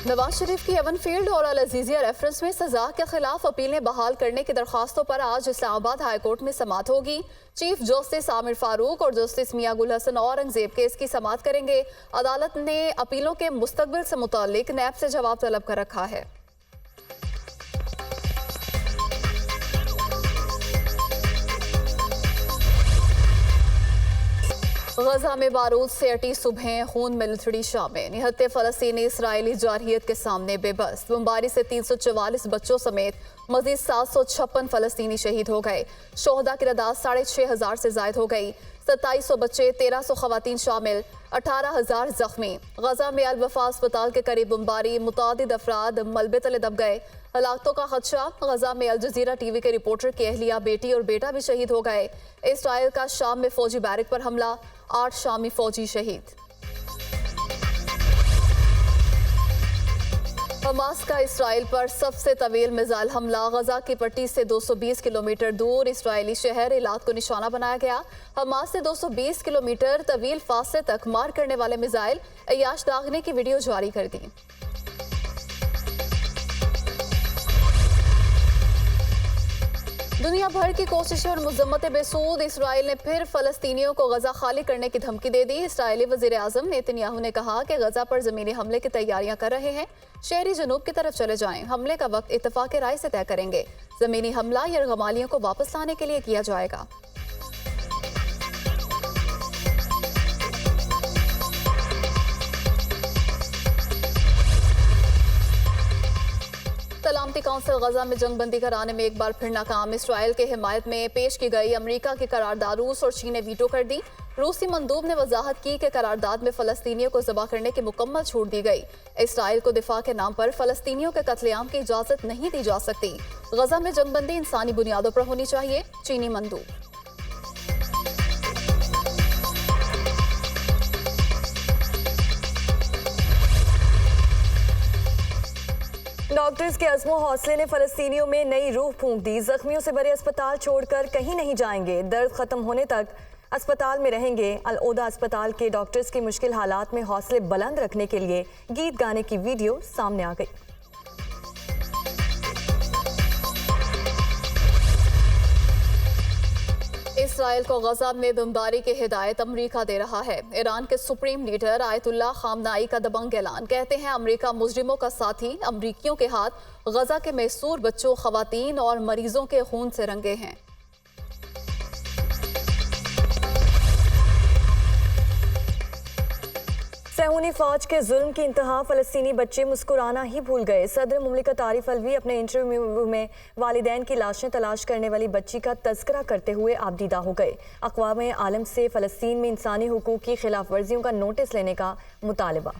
नवाज शरीफ की Avon field और अल Azizia reference में सजा के खिलाफ अपीलें बहाल करने की दरखास्तों पर आज इस्लामाबाद हाईकोर्ट में समाअत होगी। चीफ जस्टिस आमिर फारूक और जस्टिस मियां गुल हसन औरंगजेब केस की समाअत करेंगे। अदालत ने अपीलों के मुस्तकबिल से मुताल्लिक नैब से जवाब तलब कर रखा है। गजा में बारूद से अटी सुबह खून में लथड़ी शामें। निहत्ते फलस्तीनी इसराइली जारहियत के सामने बेबस। बमबारी से 344 बच्चों समेत मजीद 756 फलस्तीनी शहीद हो गए। शोहदा की तादाद 6500 से जायद हो गई। 2700 बच्चे, 1300 खवातीन शामिल, 18,000 जख्मी। गजा में अल वफा अस्पताल के करीब बमबारी, मुतादिद अफराद मलबे तले दब गए। हलाकतों का खदशा। गजा में अल जजीरा टीवी के रिपोर्टर की अहलिया, बेटी और बेटा भी शहीद हो गए। इसराइल का शाम में फौजी बैरक पर हमला, 8 शामी फौजी शहीद। हमास का इसराइल पर सबसे तवील मिसाइल हमला। गजा की पट्टी से 220 किलोमीटर दूर इसराइली शहर इलाद को निशाना बनाया गया। हमास से 220 किलोमीटर तवील फासले तक मार करने वाले मिसाइल अय्याश दागने की वीडियो जारी कर दी। दुनिया भर की कोशिशें और मजम्मतें बेसूद। इसराइल ने फिर फलस्तीनियों को गजा खाली करने की धमकी दे दी। इसराइली वजीर आजम नेतन्याहू ने कहा कि गजा पर जमीनी हमले की तैयारियां कर रहे हैं। शहरी जनूब की तरफ चले जाएं। हमले का वक्त इत्तफाक राय से तय करेंगे। जमीनी हमला यरगमालियों को वापस लाने के लिए किया जाएगा। सलामती काउंसिल गजा में जंगबंदी कराने में एक बार फिर नाकाम। इसराइल के हिमायत में पेश की गई अमेरिका की करारदाद रूस और चीन ने वीटो कर दी। रूसी मंदूब ने वजाहत की कि करारदाद में फलस्तीनियों को ज़बह करने की मुकम्मल छूट दी गई। इसराइल को दिफा के नाम पर फलस्तीनियों के कत्लेआम की इजाज़त नहीं दी जा सकती। गजा में जंगबंदी इंसानी बुनियादों पर होनी चाहिए। चीनी मंदूब। डॉक्टर्स के अज़्मो हौसले ने फलस्तीनियों में नई रूह फूंक दी। जख्मियों से भरे अस्पताल छोड़कर कहीं नहीं जाएंगे। दर्द खत्म होने तक अस्पताल में रहेंगे। अल ओदा अस्पताल के डॉक्टर्स की मुश्किल हालात में हौसले बुलंद रखने के लिए गीत गाने की वीडियो सामने आ गई। इसराइल को गजा में बमबारी की हिदायत अमरीका दे रहा है। ईरान के सुप्रीम लीडर आयतुल्लाह खामनाई का दबंग ऐलान। कहते हैं अमरीका मुजरिमों का साथी। अमरीकियों के हाथ गजा के मैसूर बच्चों, खवातीन और मरीजों के खून से रंगे हैं। सहूनी फौज के जुल्म की इंतहा। फलस्तीनी बच्चे मुस्कुराना ही भूल गए। सदर मुमलिकत आरिफ अलवी अपने इंटरव्यू में वालिदैन की लाशें तलाश करने वाली बच्ची का तज़किरा करते हुए आबदीदा हो गए। अक़वाम आलम से फ़लस्तीन में इंसानी हुकूक की खिलाफ वर्जियों का नोटिस लेने का मुतालबा।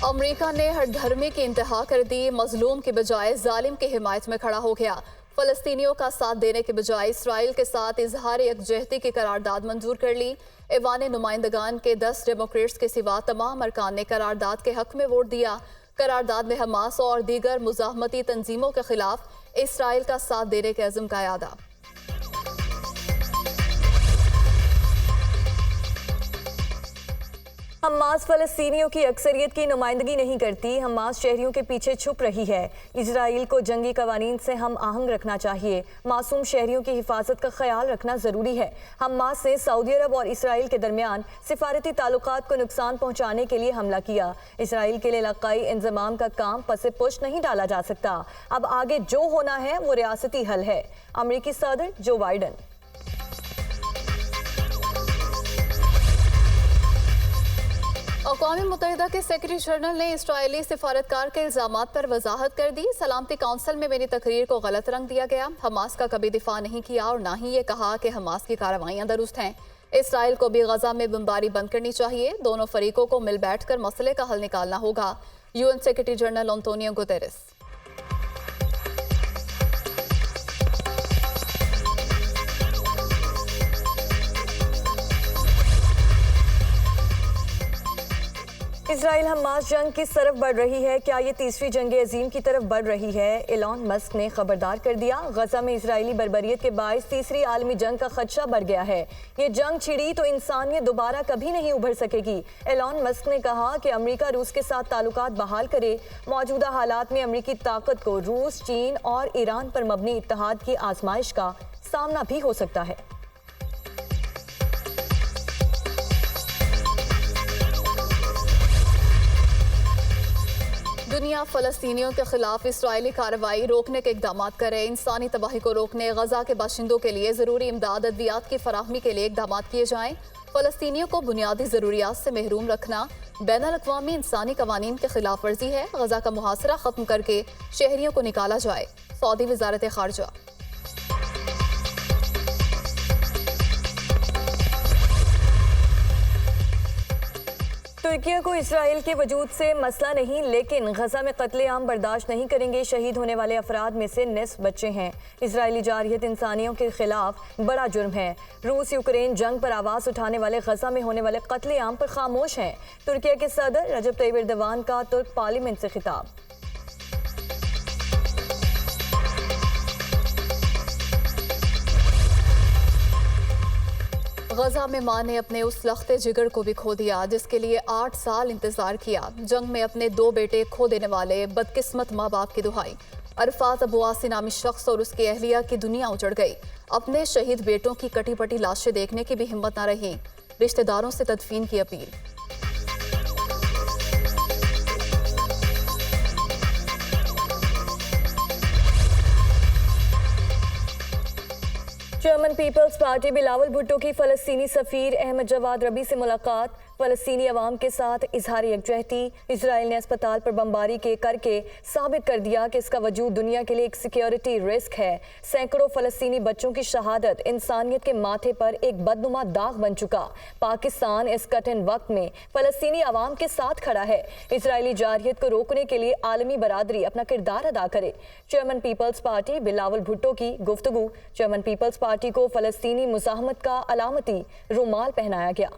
अमरीका ने हर धर्मी की इंतहा कर दी। मजलूम की बजाय जालिम की हिमायत में खड़ा हो गया। फलस्तीनियों का साथ देने के बजाय इसराइल के साथ इजहार यकजहती की करारदाद मंजूर कर ली। ऐवान नुमाइंदगान के 10 डेमोक्रेट्स के सिवा तमाम अरकान ने करारदाद के हक में वोट दिया। करारदाद में हमास और दीगर मुजाहमती तंजीमों के खिलाफ इसराइल का साथ देने के अज़्म का यादा। हमास फलस्तीनियों की अक्सरियत की नुमाइंदगी नहीं करती। हमास शहरियों के पीछे छुप रही है। इजराइल को जंगी कवानीन से हम आहंग रखना चाहिए। मासूम शहरियों की हिफाजत का ख्याल रखना ज़रूरी है। हमास ने सऊदी अरब और इसराइल के दरमियान सिफारती ताल्लुकात को नुकसान पहुँचाने के लिए हमला किया। इसराइल के लिए इलाकाई इंजमाम का काम पसे पुश नहीं डाला जा सकता। अब आगे जो होना है वो रियासती हल है। अमरीकी सदर जो बाइडन। अक़वाम मुत्तहिदा के सेक्रेटरी जनरल ने इसराइली सिफारतकार के इल्ज़ामात पर वजाहत कर दी। सलामती काउंसिल में मेरी तकरीर को गलत रंग दिया गया। हमास का कभी दिफा नहीं किया और ना ही ये कहा कि हमास की कार्रवाइयाँ दुरुस्त हैं। इसराइल को भी गजा में बमबारी बंद करनी चाहिए। दोनों फरीकों को मिल बैठ कर मसले का हल निकालना होगा। UN secretary general Antonio Guterres. Israel Hamas जंग किस तरफ बढ़ रही है? क्या ये तीसरी जंग अजीम की तरफ बढ़ रही है? एलॉन मस्क ने खबरदार कर दिया, गजा में इजरायली बर्बरियत के बायस तीसरी आलमी जंग का खदशा बढ़ गया है। ये जंग छिड़ी तो इंसानियत दोबारा कभी नहीं उभर सकेगी। एलॉन मस्क ने कहा कि अमेरिका रूस के साथ ताल्लुकात बहाल करे। मौजूदा हालात में अमेरिकी ताकत को रूस, चीन और ईरान पर मबनी इत्तेहाद की आजमाइश का सामना भी हो सकता है। दुनिया फलस्तीनियों के खिलाफ इसराइली कार्रवाई रोकने के इकदाम करे। इंसानी तबाही को रोकने गजा के बाशिंदों के लिए जरूरी इमदाद अद्वियात की फराहमी के लिए इकदाम किए जाएं। फलस्तीनियों को बुनियादी जरूरियात से महरूम रखना बैनुल-अक़वामी इंसानी कवानीन के खिलाफ वर्जी है। गजा का मुहासरा खत्म करके शहरियों को निकाला जाए। सऊदी वज़ारत ख़ारजा। तुर्किया को इसराइल के वजूद से मसला नहीं, लेकिन गजा में कत्लेआम बर्दाश्त नहीं करेंगे। शहीद होने वाले अफराद में से निस्फ बच्चे हैं। इसराइली जारहियत इंसानियों के खिलाफ बड़ा जुर्म है। रूस यूक्रेन जंग पर आवाज़ उठाने वाले गजा में होने वाले कत्लेआम पर खामोश हैं। तुर्किया के सदर रजब तय्यिप एर्दोगान का तुर्क पार्लियामेंट से खिताब। गजा में मां ने अपने उस लख्ते जिगर को भी खो दिया जिसके लिए 8 साल इंतजार किया। जंग में अपने 2 बेटे खो देने वाले बदकिस्मत माँ बाप की दुहाई। अरफात अबुआसी नामी शख्स और उसकी अहलिया की दुनिया उजड़ गई। अपने शहीद बेटों की कटी पटी लाशें देखने की भी हिम्मत न रही। रिश्तेदारों से तदफीन की अपील। German peoples party Bilawal Bhutto की फ़लस्तीनी सफ़ीर अहमद जवाद रबी से मुलाकात। फ़लस्तीनी अवाम के साथ इजहार यकजहती। इजराइल ने अस्पताल पर बमबारी करके साबित कर दिया कि इसका वजूद दुनिया के लिए एक सिक्योरिटी रिस्क है। सैकड़ों फ़लस्तीनी बच्चों की शहादत इंसानियत के माथे पर एक बदनुमा दाग बन चुका। पाकिस्तान इस कठिन वक्त में फ़लस्तीनी अवाम के साथ खड़ा है। इजरायली जारहियत को रोकने के लिए आलमी बरादरी अपना किरदार अदा करे। German peoples party Bilawal Bhutto की गुफ्तगू। जर्मन पीपल्स पार्टी को फ़लस्तीनी मुज़ाहमत का अलामती रुमाल पहनाया गया।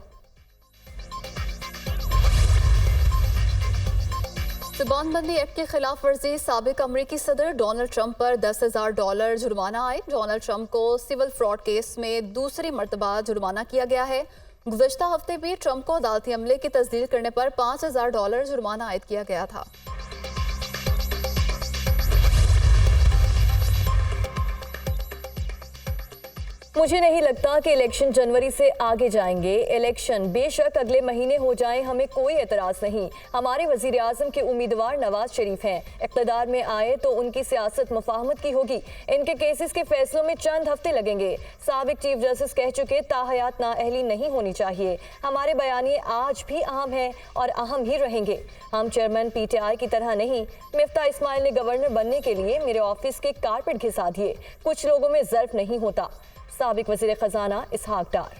ज़बानबंदी एक्ट की खिलाफ वर्जी। साबिक अमरीकी सदर डोनाल्ड ट्रंप पर $10,000 जुर्माना आए। डोनाल्ड ट्रंप को सिविल फ्रॉड केस में दूसरी मरतबा जुर्माना किया गया है। गुज़श्ता हफ्ते भी ट्रंप को अदालती अमले की तस्दीक करने पर $5,000 जुर्माना आयद किया गया था। मुझे नहीं लगता कि इलेक्शन जनवरी से आगे जाएंगे। इलेक्शन बेशक अगले महीने हो जाए, हमें कोई एतराज़ नहीं। हमारे वज़ीर आज़म के उम्मीदवार नवाज शरीफ हैं। इक़्तिदार में आए तो उनकी सियासत मुफाहमत की होगी। इनके केसेस के फैसलों में चंद हफ्ते लगेंगे। साबिक चीफ जस्टिस कह चुके ताहयात नाअहली नहीं होनी चाहिए। हमारे बयानिए आज भी अहम हैं और अहम ही रहेंगे। हम चेयरमैन PTI की तरह नहीं। मिफ्ता इस्माइल ने गवर्नर बनने के लिए मेरे ऑफिस के कारपेट घिसा दिए। कुछ लोगों में ज़र्फ नहीं होता। साबिक वज़ीर खजाना इसहाक डार।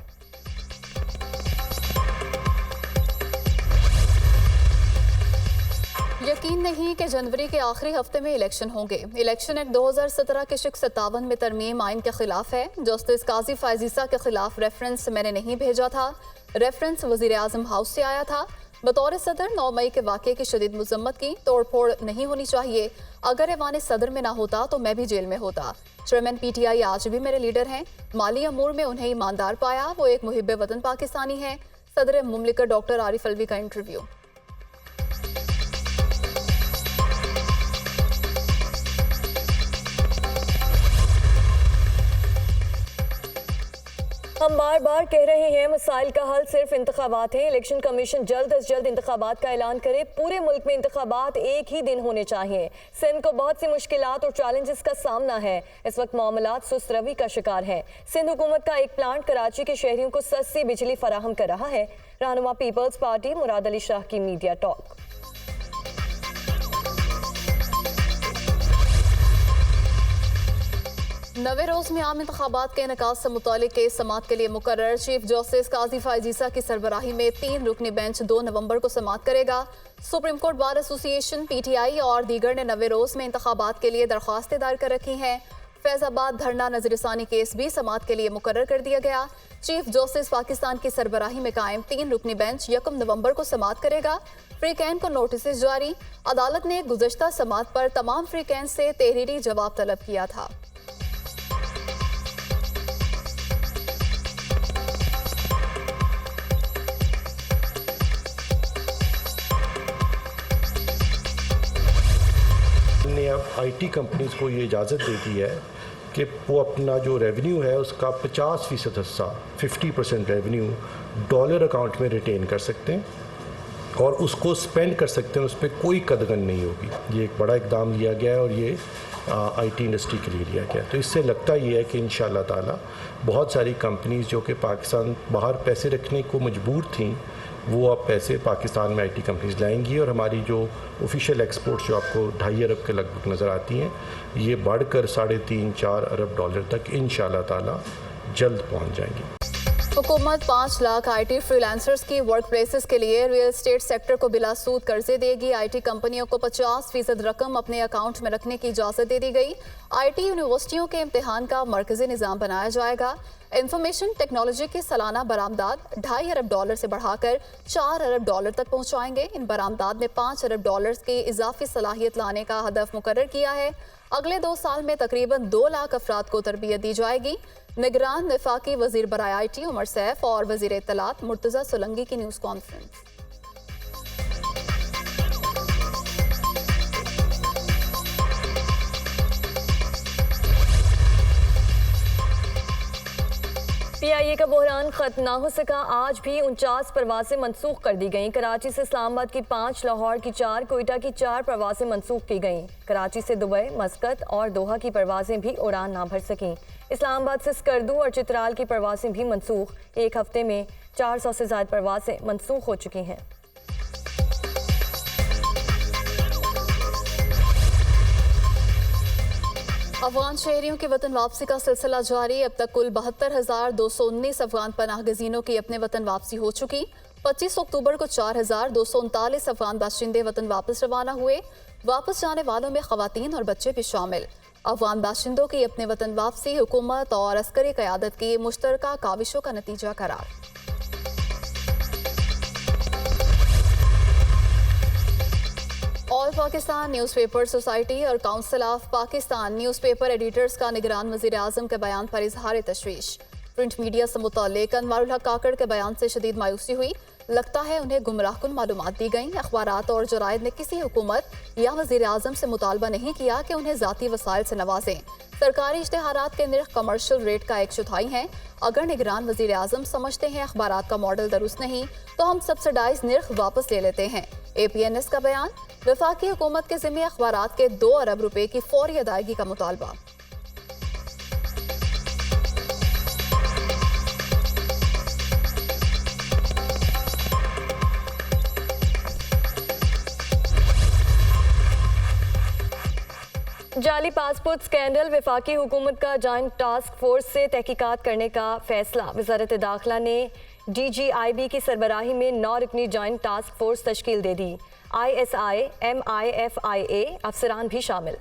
यकीन नहीं कि जनवरी के आखिरी हफ्ते में इलेक्शन होंगे। इलेक्शन एक्ट 2017 के शिक 57 में तरमीम आइन के खिलाफ है। जस्टिस काजी फायजीसा के खिलाफ रेफरेंस मैंने नहीं भेजा था। रेफरेंस वज़ीर आज़म हाउस से आया था। बतौर सदर 9 मई के वाक़े की शदीद मज़म्मत की। तोड़ फोड़ नहीं होनी चाहिए। अगर ऐवान सदर में ना होता तो मैं भी जेल में होता। चेयरमैन PTI आज भी मेरे लीडर हैं। माली अमूर में उन्हें ईमानदार पाया। वो एक मुहिब वतन पाकिस्तानी है। सदर मुमलिकत डॉक्टर आरिफ अलवी का इंटरव्यू। हम बार बार कह रहे हैं मसाइल का हल सिर्फ इंतखाबात हैं। इलेक्शन कमीशन जल्द अज जल्द इंतखाबात का ऐलान करे। पूरे मुल्क में इंतखाबात एक ही दिन होने चाहिए। सिंध को बहुत सी मुश्किलात और चैलेंजेस का सामना है। इस वक्त मामलात सुस्त रवी का शिकार है। सिंध हुकूमत का एक प्लांट कराची के शहरियों को सस्ती बिजली फराहम कर रहा है। रहनुमा पीपल्स पार्टी मुराद अली शाह की मीडिया टॉक। नवे रोज में आम इंतखाबात के इनेकाद से मुतालिक केस समाअत के लिए मुकर्रर। चीफ जस्टिस काजी फायजीसा की सरबराही में 3 रुकनी बेंच 2 नवंबर को समाअत करेगा। Supreme court bar association, PTI और दीगर ने नवे रोज में इंतखाबात के लिए दरख्वास्तें दायर कर रखी हैं। फैजाबाद धरना नजरसानी केस भी समाअत के लिए मुकर्रर कर दिया गया। चीफ जस्टिस पाकिस्तान की सरबराही में कायम 3 रुकनी बेंच 1 नवंबर को समाअत करेगा। फ्रीकैन को नोटिस जारी। अदालत ने गुज़श्ता समाअत पर तमाम फ्रीकैन से तहरीरी जवाब तलब किया था। ने अब आईटी कंपनीज को ये इजाज़त दे दी है कि वो अपना जो रेवेन्यू है उसका 50% हिस्सा 50% रेवेन्यू डॉलर अकाउंट में रिटेन कर सकते हैं और उसको स्पेंड कर सकते हैं, उस पर कोई कदगन नहीं होगी। ये एक बड़ा इकदाम लिया गया है और ये आईटी इंडस्ट्री के लिए लिया गया। तो इससे लगता ये है कि इंशाअल्लाह ताला बहुत सारी कंपनीज जो कि पाकिस्तान बाहर पैसे रखने को मजबूर थीं, वो अब पैसे पाकिस्तान में आईटी कंपनीज लाएंगी और हमारी जो ऑफिशियल एक्सपोर्ट्स जो आपको 2.5 अरब के लगभग नज़र आती हैं, ये बढ़कर 3.5-4 अरब डॉलर तक इंशाअल्लाह ताला जल्द पहुंच जाएंगी। हुकूमत 5 लाख आईटी फ्रीलांसर्स की वर्क प्लेसेस के लिए रियल एस्टेट सेक्टर को बिला सूद कर्जे देगी। आईटी कंपनियों को 50% रकम अपने अकाउंट में रखने की इजाज़त दे दी गई। आईटी यूनिवर्सिटियों के इम्तिहान का मरकजी निज़ाम बनाया जाएगा। इंफॉर्मेशन टेक्नोलॉजी की सालाना बरामदात 2.5 अरब डॉलर से बढ़ाकर 4 अरब डॉलर तक पहुँचाएंगे। इन बरामदात में 5 अरब डॉलर की इजाफी सलाहियत लाने का हदफ मुकर्रर किया है। अगले 2 साल में तकरीबन 2 लाख अफराद को तरबियत दी जाएगी। निगरान वफाकी वजीर बराए आईटी उमर सैफ और वजीर इत्तलात मुर्तजा सोलंकी की न्यूज़ कॉन्फ्रेंस। पीआईए का बहरान खत्म ना हो सका। आज भी 49 परवासें मनसूख कर दी गईं। कराची से इस्लामाबाद की 5, लाहौर की 4, कोयटा की 4 परवासें मनसूख की गईं। कराची से दुबई, मस्कत और दोहा की परवासें भी उड़ान ना भर सकीं। इस्लामाबाद से स्कर्दू और चित्राल की परवासें भी मनसूख। एक हफ्ते में 400 से ज़्यादा परवासें मनसूख हो चुकी हैं। अफगान शहरियों की वतन वापसी का सिलसिला जारी। अब तक कुल 72,219 अफगान पनाह गजीनों की अपने वतन वापसी हो चुकी। 25 अक्टूबर को 4,239 अफगान बाशिंदे वतन वापस रवाना हुए। वापस जाने वालों में खवातीन और बच्चे भी शामिल। अफगान बाशिंदों की अपने वतन वापसी हुकूमत और अस्करी क़यादत की मुश्तरका काविशों का नतीजा करार। ऑल पाकिस्तान न्यूज़पेपर सोसाइटी और council of Pakistan newspaper editors का निगरान वज़ीर आज़म के बयान पर इजहार तशवीश। प्रिंट मीडिया से मुताल्लिक़ अनवारुल हक काकड़ के बयान से शदीद मायूसी हुई। लगता है उन्हें गुमराहकुन मालूमात दी गई। अखबारात और जराइद ने किसी हुकूमत या वज़ीर आज़म से मुतालबा नहीं किया कि उन्हें ज़ाती वसाइल से नवाजें। सरकारी इश्तिहारात के निर्ख कमर्शियल रेट का 1/4 हैं। अगर निगरान वज़ीर आज़म समझते हैं अखबारात का मॉडल दुरुस्त नहीं तो हम सब्सिडाइज निर्ख वापस ले लेते हैं। APNS का बयान। वफाकी हुकूमत के ज़िम्मे अखबारात के 2 अरब रुपए की फौरी अदायगी का मुतालबा। जाली पासपोर्ट स्कैंडल, वफाकी हुकूमत का जॉइंट टास्क फोर्स से तहकीकात करने का फैसला। वज़ारत दाखिला ने DGIB की सरबराही में 9 रुकनी जॉइंट टास्क फोर्स तश्कील दे दी। ISI, MIFIA अफसरान भी शामिल।